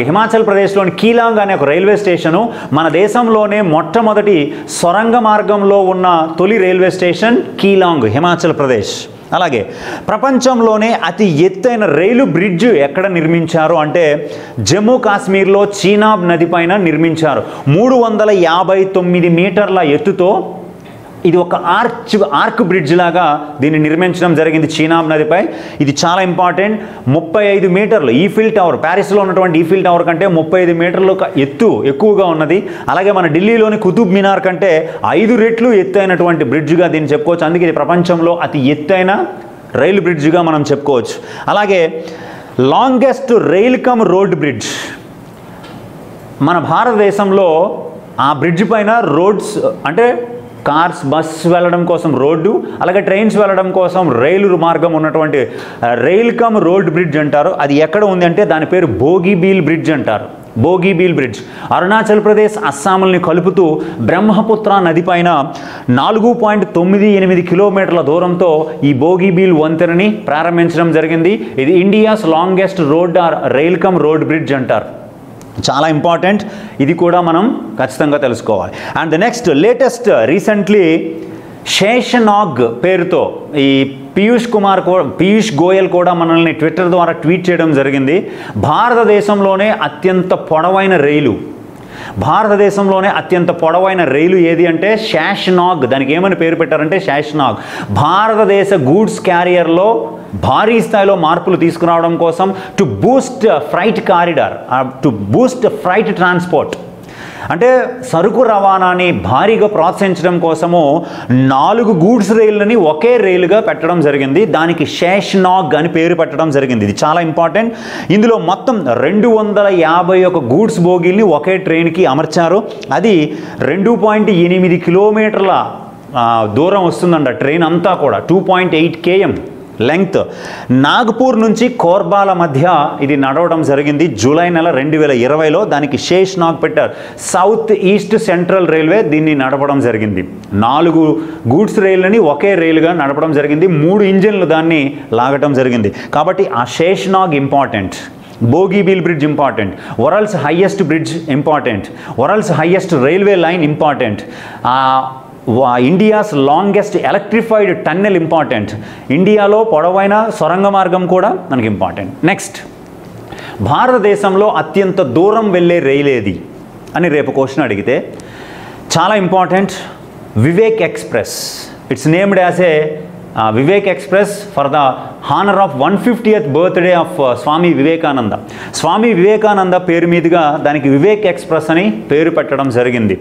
హిమాచల్ ప్రదేశ్లోని కీలాంగ్ అనే ఒక రైల్వే స్టేషను మన దేశంలోనే మొట్టమొదటి సొరంగ మార్గంలో ఉన్న తొలి రైల్వే స్టేషన్ కీలాంగ్, హిమాచల్ ప్రదేశ్. అలాగే ప్రపంచంలోనే అతి ఎత్తైన రైలు బ్రిడ్జ్ ఎక్కడ నిర్మించారు అంటే జమ్మూ కాశ్మీర్లో చీనాబ్ నది పైన నిర్మించారు. 359 మీటర్ల ఎత్తుతో ఇది ఒక ఆర్క్ బ్రిడ్జ్ లాగా దీన్ని నిర్మించడం జరిగింది చీనాబ్ నదిపై. ఇది చాలా ఇంపార్టెంట్. 35 మీటర్లు ఈఫిల్ టవర్, ప్యారిస్లో ఉన్నటువంటి ఈఫిల్ టవర్ కంటే 35 మీటర్లు ఎత్తు ఎక్కువగా ఉన్నది. అలాగే మన ఢిల్లీలోని కుతుబ్ మినార్ కంటే 5 రెట్లు ఎత్తైనటువంటి బ్రిడ్జ్గా దీన్ని చెప్పుకోవచ్చు. అందుకే ఇది ప్రపంచంలో అతి ఎత్తైన రైలు బ్రిడ్జ్గా మనం చెప్పుకోవచ్చు. అలాగే longest rail cum road bridge మన భారతదేశంలో. ఆ బ్రిడ్జ్ పైన రోడ్స్ అంటే కార్స్, బస్ వెళ్ళడం కోసం రోడ్డు, అలాగే ట్రైన్స్ వెళ్ళడం కోసం రైలు మార్గం ఉన్నటువంటి రైల్ కమ్ రోడ్ బ్రిడ్జ్ అంటారు. అది ఎక్కడ ఉంది అంటే దాని పేరు బోగీబీల్ బ్రిడ్జ్ అంటారు. బోగీబీల్ బ్రిడ్జ్ అరుణాచల్ ప్రదేశ్, అస్సాంని కలుపుతూ బ్రహ్మపుత్ర నది పైన 4.98 కిలోమీటర్ల దూరంతో ఈ బోగీబీల్ వంతెనని ప్రారంభించడం జరిగింది. ఇది India's longest road or rail cum road bridge అంటారు. చాలా ఇంపార్టెంట్, ఇది కూడా మనం ఖచ్చితంగా తెలుసుకోవాలి. And the next latest recently Sheshnag పేరుతో ఈ పీయూష్ గోయల్ కూడా మనల్ని ట్విట్టర్ ద్వారా ట్వీట్ చేయడం జరిగింది. భారతదేశంలోనే అత్యంత పొడవైన రైలు, భారతదేశంలోనే అత్యంత పొడవైన రైలు ఏది అంటే షాష్నాగ్. దానికి ఏమని పేరు పెట్టారంటే షాష్నాగ్. భారతదేశ గూడ్స్ క్యారియర్లో భారీ స్థాయిలో మార్పులు తీసుకురావడం కోసం to boost freight corridor, to boost freight transport, అంటే సరుకు రవాణాని భారీగా ప్రోత్సహించడం కోసము 4 గూడ్స్ రైళ్ళని ఒకే రైలుగా పెట్టడం జరిగింది. దానికి షాష్నాగ్ అని పేరు పెట్టడం జరిగింది. ఇది చాలా ఇంపార్టెంట్. ఇందులో మొత్తం 251 గూడ్స్ బోగీల్ని ఒకే ట్రైన్కి అమర్చారు. అది 2.8 కిలోమీటర్ల దూరం వస్తుందంట ట్రైన్ అంతా కూడా, 2.8 km లెంగ్త్. నాగపూర్ నుంచి కోర్బాల మధ్య ఇది నడవడం జరిగింది జూలై నెల 2020లో. దానికి షాష్నాగ్ పెట్టారు. సౌత్ ఈస్ట్ సెంట్రల్ రైల్వే దీన్ని నడపడం జరిగింది. 4 గూడ్స్ రైళ్ళని ఒకే రైలుగా నడపడం జరిగింది. 3 ఇంజిన్లు దాన్ని లాగటం జరిగింది. కాబట్టి ఆ Sheshnag important. Bogibeel bridge important. World's highest bridge important. World's highest railway line important. India's longest electrified tunnel important. ఇండియాలో పొడవైన సొరంగ మార్గం కూడా మనకి ఇంపార్టెంట్. నెక్స్ట్, భారతదేశంలో అత్యంత దూరం వెళ్ళే రైలు ఏది అని రేపు క్వశ్చన్ అడిగితే చాలా important. Vivek express. It's named as a Vivek express for the honour of 150th birthday of Swami Vivekananda. Swami Vivekananda పేరు మీదుగా దానికి వివేక్ ఎక్స్ప్రెస్ అని పేరు పెట్టడం జరిగింది.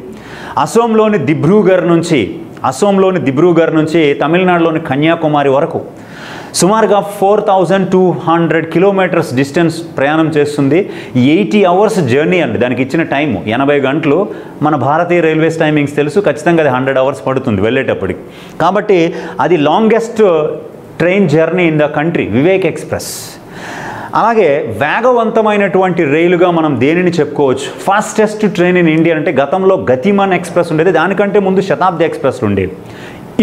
అసోంలోని దిబ్రూగర్ నుంచి తమిళనాడులోని కన్యాకుమారి వరకు సుమారుగా 4200 కిలోమీటర్స్ డిస్టెన్స్ ప్రయాణం చేస్తుంది. 80 hours జర్నీ అండి. దానికి ఇచ్చిన టైము 80 గంటలు. మన భారతీయ రైల్వేస్ టైమింగ్స్ తెలుసు, ఖచ్చితంగా అది 100 hours పడుతుంది వెళ్ళేటప్పటికి. కాబట్టి అది longest train journey in the country, Vivek express. అలాగే వేగవంతమైనటువంటి రైలుగా మనం దేనిని చెప్పుకోవచ్చు? ఫాస్టెస్ట్ ట్రైన్ ఇన్ ఇండియా అంటే గతంలో గతిమాన్ ఎక్స్ప్రెస్ ఉండేది, దానికంటే ముందు శతాబ్ది ఎక్స్ప్రెస్ ఉండేది.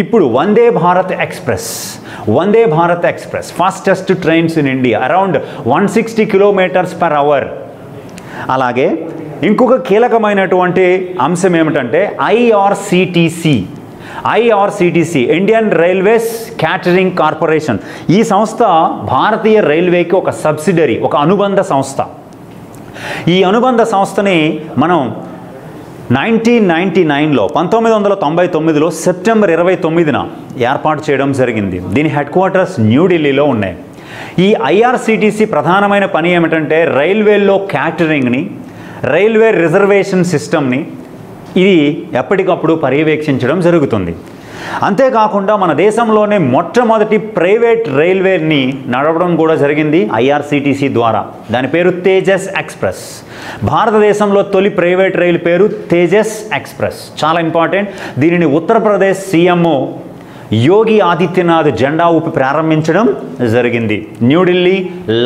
ఇప్పుడు Vande Bharat express fastest trains in India, around 160 km/h. అలాగే ఇంకొక కీలకమైనటువంటి అంశం ఏమిటంటే IRCTC, Indian railways catering corporation. ఈ సంస్థ భారతీయ రైల్వేకి ఒక సబ్సిడరీ, ఒక అనుబంధ సంస్థ. ఈ అనుబంధ సంస్థని మనం 1999లో 1999లో సెప్టెంబర్ 29న ఏర్పాటు చేయడం జరిగింది. దీని హెడ్ క్వార్టర్స్ న్యూఢిల్లీలో ఉన్నాయి. ఈ ఐఆర్సిటిసి ప్రధానమైన పని ఏమిటంటే రైల్వేల్లో క్యాటరింగ్ని, రైల్వే రిజర్వేషన్ సిస్టమ్ని ఇది ఎప్పటికప్పుడు పర్యవేక్షించడం జరుగుతుంది. అంతేకాకుండా మన దేశంలోనే మొట్టమొదటి ప్రైవేట్ రైల్వేని నడపడం కూడా జరిగింది ఐఆర్సిటిసి ద్వారా. దాని పేరు తేజస్ ఎక్స్ప్రెస్. భారతదేశంలో తొలి ప్రైవేట్ రైలు పేరు తేజస్ ఎక్స్ప్రెస్. చాలా ఇంపార్టెంట్. దీనిని ఉత్తరప్రదేశ్ సీఎం యోగి ఆదిత్యనాథ్ జెండా ఊపి ప్రారంభించడం జరిగింది న్యూఢిల్లీ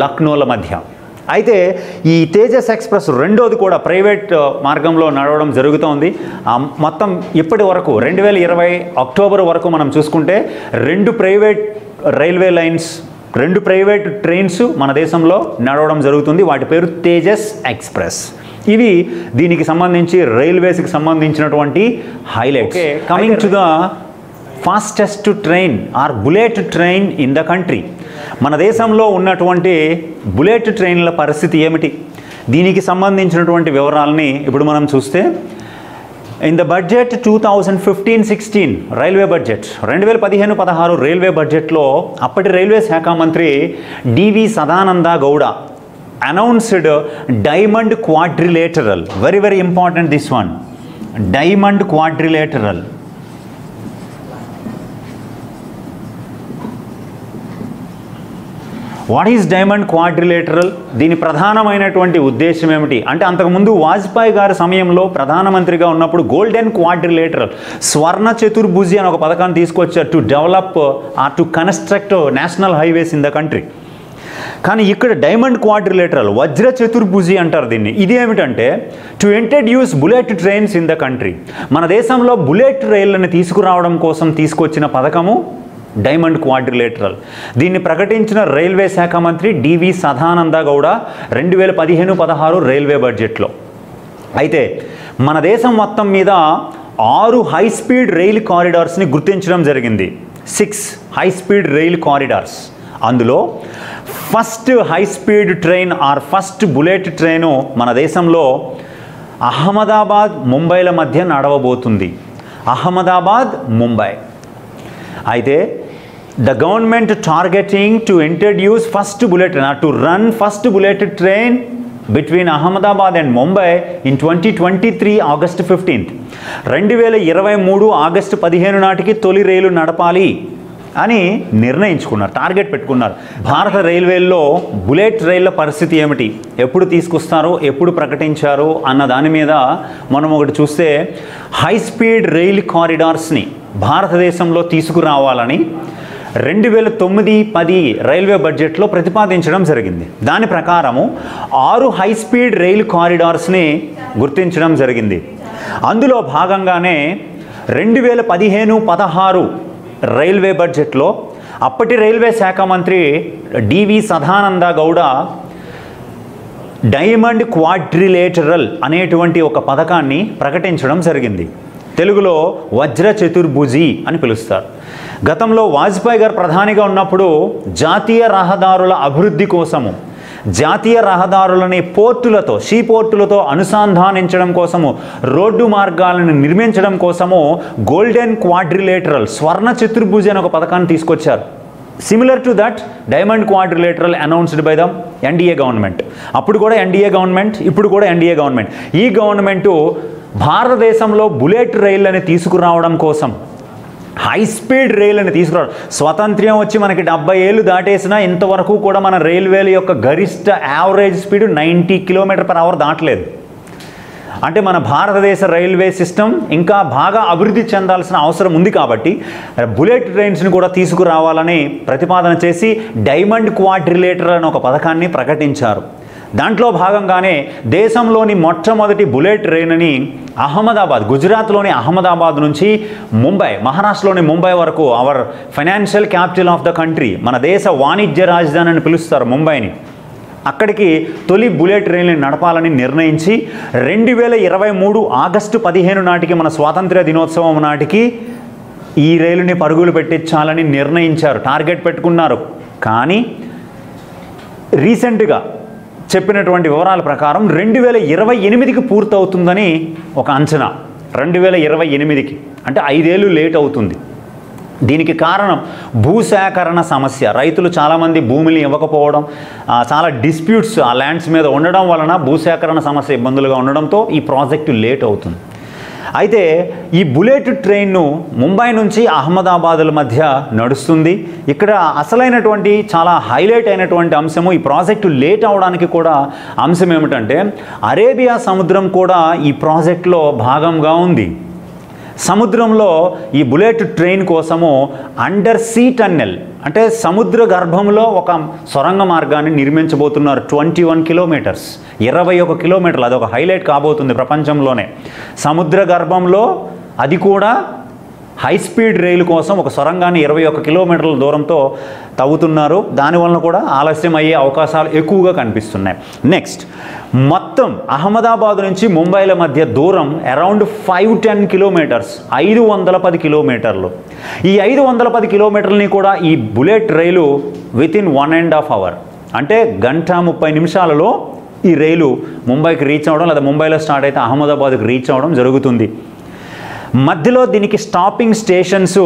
లక్నోల మధ్య. అయితే ఈ తేజస్ ఎక్స్ప్రెస్ రెండోది కూడా ప్రైవేట్ మార్గంలో నడవడం జరుగుతోంది. మొత్తం ఇప్పటి వరకు 2020 అక్టోబర్ వరకు మనం చూసుకుంటే 2 private railway lines, 2 private trains మన దేశంలో నడవడం జరుగుతుంది. వాటి పేరు తేజస్ ఎక్స్ప్రెస్. ఇవి దీనికి సంబంధించి రైల్వేస్కి సంబంధించినటువంటి highlights. Coming to the fastest train or bullet train in the country. మన దేశంలో ఉన్నటువంటి బుల్లెట్ ట్రైన్ల పరిస్థితి ఏమిటి? దీనికి సంబంధించినటువంటి వివరాలని ఇప్పుడు మనం చూస్తే, in the budget 2015-16 railway budget, 2015-16 railway బడ్జెట్లో అప్పటి రైల్వే శాఖ మంత్రి D V Sadananda Gowda announced diamond quadrilateral. Very very important this one, diamond quadrilateral. What is diamond quadrilateral? దీని ప్రధానమైనటువంటి ఉద్దేశం ఏమిటి అంటే, అంతకుముందు వాజ్పేయి గారి సమయంలో ప్రధానమంత్రిగా ఉన్నప్పుడు గోల్డెన్ క్వాడ్రిలేటరల్, స్వర్ణ చతుర్భుజి అని ఒక పథకాన్ని తీసుకొచ్చారు to develop or to construct national highways in the country. కానీ ఇక్కడ డైమండ్ క్వాడ్రిలేటరల్, వజ్ర చతుర్భుజి అంటారు దీన్ని. ఇది ఏమిటంటే to introduce bullet trains in the country. మన దేశంలో బుల్లెట్ రైళ్లను తీసుకురావడం కోసం తీసుకొచ్చిన పథకము డైమండ్ క్వాడ్రిలేటరల్. దీన్ని ప్రకటించిన రైల్వే శాఖ మంత్రి డివి సదానంద గౌడ 2015-16 రైల్వే బడ్జెట్లో. అయితే మన దేశం మొత్తం మీద 6 హై స్పీడ్ రైల్ కారిడార్స్ని గుర్తించడం జరిగింది. 6 హై స్పీడ్ రైల్ కారిడార్స్. అందులో first high speed train or first bullet train మన దేశంలో అహ్మదాబాద్ ముంబైల మధ్య నడవబోతుంది. అహ్మదాబాద్ ముంబై. అయితే the government targeting to introduce first bullet train or to run first bullet train between Ahmedabad and Mumbai in 2023 August 15th. 2023 August 15 నాటికి తొలి రైలు నడపాలి అని నిర్ణయించుకున్నారు, టార్గెట్ పెట్టుకున్నారు. భారత రైల్వేల్లో బుల్లెట్ రైళ్ల పరిస్థితి ఏమిటి, ఎప్పుడు తీసుకొస్తారు, ఎప్పుడు ప్రకటించారు అన్న దాని మీద మనం ఒకటి చూస్తే, హై స్పీడ్ రైల్ కారిడార్స్ని భారతదేశంలో తీసుకురావాలని 2009-10 రైల్వే బడ్జెట్లో ప్రతిపాదించడం జరిగింది. దాని ప్రకారము 6 హై స్పీడ్ రైల్ కారిడార్స్ని గుర్తించడం జరిగింది. అందులో భాగంగానే 2015-16 రైల్వే బడ్జెట్లో అప్పటి రైల్వే శాఖ మంత్రి D V Sadananda Gowda diamond quadrilateral అనేటువంటి ఒక పథకాన్ని ప్రకటించడం జరిగింది. తెలుగులో వజ్ర చతుర్భుజి అని పిలుస్తారు. గతంలో వాజ్పేయి గారు ప్రధానిగా ఉన్నప్పుడు జాతీయ రహదారుల అభివృద్ధి కోసము, జాతీయ రహదారులని పోర్టులతో, షీ పోర్టులతో అనుసంధానించడం కోసము, రోడ్డు మార్గాలను నిర్మించడం కోసము గోల్డెన్ క్వాడ్రిలేటరల్, స్వర్ణ చతుర్భుజి అనే ఒక పథకాన్ని తీసుకొచ్చారు. Similar to that diamond quadrilateral announced by the NDA government. అప్పుడు కూడా ఎన్డీఏ గవర్నమెంట్, ఇప్పుడు కూడా ఎన్డీఏ గవర్నమెంట్. ఈ గవర్నమెంటు భారతదేశంలో బుల్లెట్ రైళ్ళని తీసుకురావడం కోసం, హై స్పీడ్ రైళ్ళని తీసుకురావడం, స్వతంత్ర్యం వచ్చి మనకి 70 ఏళ్ళు దాటేసినా ఇంతవరకు కూడా మన రైల్వేల యొక్క గరిష్ట యావరేజ్ స్పీడ్ 90 km/h దాటలేదు. అంటే మన భారతదేశ రైల్వే సిస్టమ్ ఇంకా బాగా అభివృద్ధి చెందాల్సిన అవసరం ఉంది. కాబట్టి బుల్లెట్ ట్రైన్స్ని కూడా తీసుకురావాలని ప్రతిపాదన చేసి డైమండ్ క్వాడ్రిలేటర్ అనే ఒక పథకాన్ని ప్రకటించారు. దాంట్లో భాగంగానే దేశంలోని మొట్టమొదటి బుల్లెట్ ట్రైన్ని అహ్మదాబాద్, గుజరాత్లోని అహ్మదాబాద్ నుంచి ముంబై, మహారాష్ట్రలోని ముంబై వరకు, hour financial capital of the country, మన దేశ వాణిజ్య రాజధాని అని పిలుస్తారు ముంబైని, అక్కడికి తొలి బుల్లెట్ ట్రైన్ని నడపాలని నిర్ణయించి 2023 ఆగస్టు 15 నాటికి, మన స్వాతంత్ర్య దినోత్సవం నాటికి ఈ రైలుని పరుగులు పెట్టించాలని నిర్ణయించారు, టార్గెట్ పెట్టుకున్నారు. కానీ రీసెంట్గా చెప్పినటువంటి వివరాల ప్రకారం 2028కి పూర్తవుతుందని ఒక అంచనా. 2028కి అంటే 5 ఏళ్ళు లేట్ అవుతుంది. దీనికి కారణం భూసేకరణ సమస్య. రైతులు చాలామంది భూమిని ఇవ్వకపోవడం, చాలా డిస్ప్యూట్స్ ఆ ల్యాండ్స్ మీద ఉండడం వలన భూసేకరణ సమస్య ఇబ్బందులుగా ఉండడంతో ఈ ప్రాజెక్టు లేట్ అవుతుంది. అయితే ఈ బుల్లెట్ ట్రైన్ను ముంబై నుంచి అహ్మదాబాదుల మధ్య నడుస్తుంది. ఇక్కడ అసలైనటువంటి చాలా హైలైట్ అయినటువంటి అంశము, ఈ ప్రాజెక్టు లేట్ అవడానికి కూడా అంశం ఏమిటంటే, అరేబియా సముద్రం కూడా ఈ ప్రాజెక్టులో భాగంగా ఉంది. సముద్రంలో ఈ బుల్లెట్ ట్రైన్ కోసము అండర్ సీ టన్నెల్, అంటే సముద్ర గర్భంలో ఒక సొరంగ మార్గాన్ని నిర్మించబోతున్నారు. 21 కిలోమీటర్స్, 21 కిలోమీటర్లు. అదొక హైలైట్ కాబోతుంది ప్రపంచంలోనే. సముద్ర గర్భంలో, అది కూడా హై స్పీడ్ రైలు కోసం ఒక సొరంగాన్ని 21 కిలోమీటర్ల దూరంతో తవ్వుతున్నారు. దానివల్ల కూడా ఆలస్యం అయ్యే అవకాశాలు ఎక్కువగా కనిపిస్తున్నాయి. నెక్స్ట్, మొత్తం అహ్మదాబాద్ నుంచి ముంబైల మధ్య దూరం అరౌండ్ 510 కిలోమీటర్స్, 510 కిలోమీటర్లు. ఈ 510 కిలోమీటర్లని కూడా ఈ బుల్లెట్ రైలు వితిన్ 1.5 hour, అంటే 1:30 నిమిషాలలో ఈ రైలు ముంబైకి రీచ్ అవ్వడం, లేదా ముంబైలో స్టార్ట్ అయితే అహ్మదాబాద్కి రీచ్ అవ్వడం జరుగుతుంది. మధ్యలో దీనికి స్టాపింగ్ స్టేషన్స్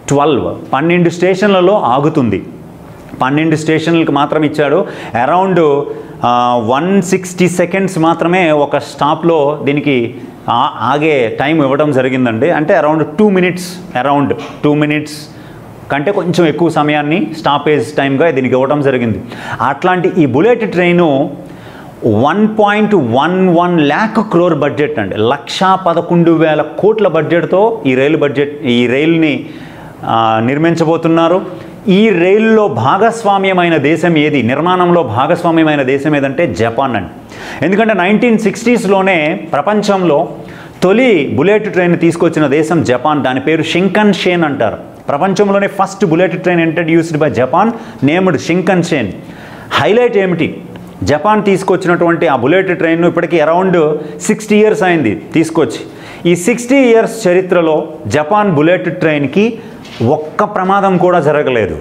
12 స్టేషన్లలో ఆగుతుంది. 12 స్టేషన్లకు మాత్రం ఇచ్చాడు. అరౌండ్ 160 సెకండ్స్ మాత్రమే ఒక స్టాప్లో దీనికి ఆగే టైం ఇవ్వడం జరిగిందండి. అంటే అరౌండ్ 2 minutes, అరౌండ్ 2 minutes కంటే కొంచెం ఎక్కువ సమయాన్ని స్టాపేజ్ టైంగా దీనికి ఇవ్వడం జరిగింది. అట్లాంటి ఈ bullet train 1.11 lakh crore budget అండి, 1,11,000 కోట్ల బడ్జెట్తో ఈ రైలుని నిర్మించబోతున్నారు. ఈ రైలులో భాగస్వామ్యమైన దేశం ఏది, నిర్మాణంలో భాగస్వామ్యమైన దేశం ఏదంటే జపాన్ అండి. ఎందుకంటే 1960sలోనే ప్రపంచంలో తొలి బుల్లెట్ ట్రైన్ తీసుకొచ్చిన దేశం జపాన్. దాని పేరు షింకన్షేన్ అంటారు. ప్రపంచంలోనే first bullet train introduced by Japan, named Shinkansen. Highlight ఏమిటి, జపాన్ తీసుకొచ్చినటువంటి ఆ బుల్లెట్ ట్రైన్ను ఇప్పటికీ అరౌండ్ 60 years అయింది తీసుకొచ్చి. ఈ 60 years చరిత్రలో జపాన్ బుల్లెట్ ట్రైన్కి ఒక్క ప్రమాదం కూడా జరగలేదు.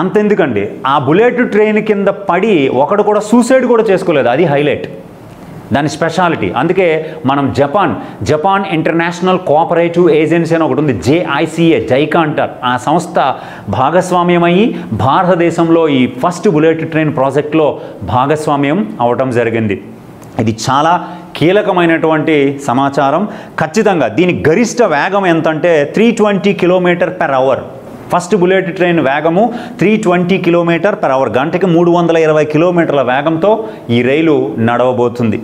అంతెందుకండి, ఆ బుల్లెట్ ట్రైన్ కింద పడి ఒకడు కూడా సూసైడ్ కూడా చేసుకోలేదు. అది హైలైట్. దాని స్పెషాలిటీ. అందుకే మనం జపాన్ ఇంటర్నేషనల్ కోఆపరేటివ్ ఏజెన్సీ అని ఒకటి ఉంది, జైకా అంటారు. ఆ సంస్థ భాగస్వామ్యమయ్యి భారతదేశంలో ఈ ఫస్ట్ బుల్లెట్ ట్రైన్ ప్రాజెక్ట్లో భాగస్వామ్యం అవటం జరిగింది. ఇది చాలా కీలకమైనటువంటి సమాచారం. ఖచ్చితంగా దీని గరిష్ట వేగం ఎంతంటే 320 km/h. ఫస్ట్ బుల్లెట్ ట్రైన్ వేగము 320 km/h, గంటకి 320 కిలోమీటర్ల వేగంతో ఈ రైలు నడవబోతుంది.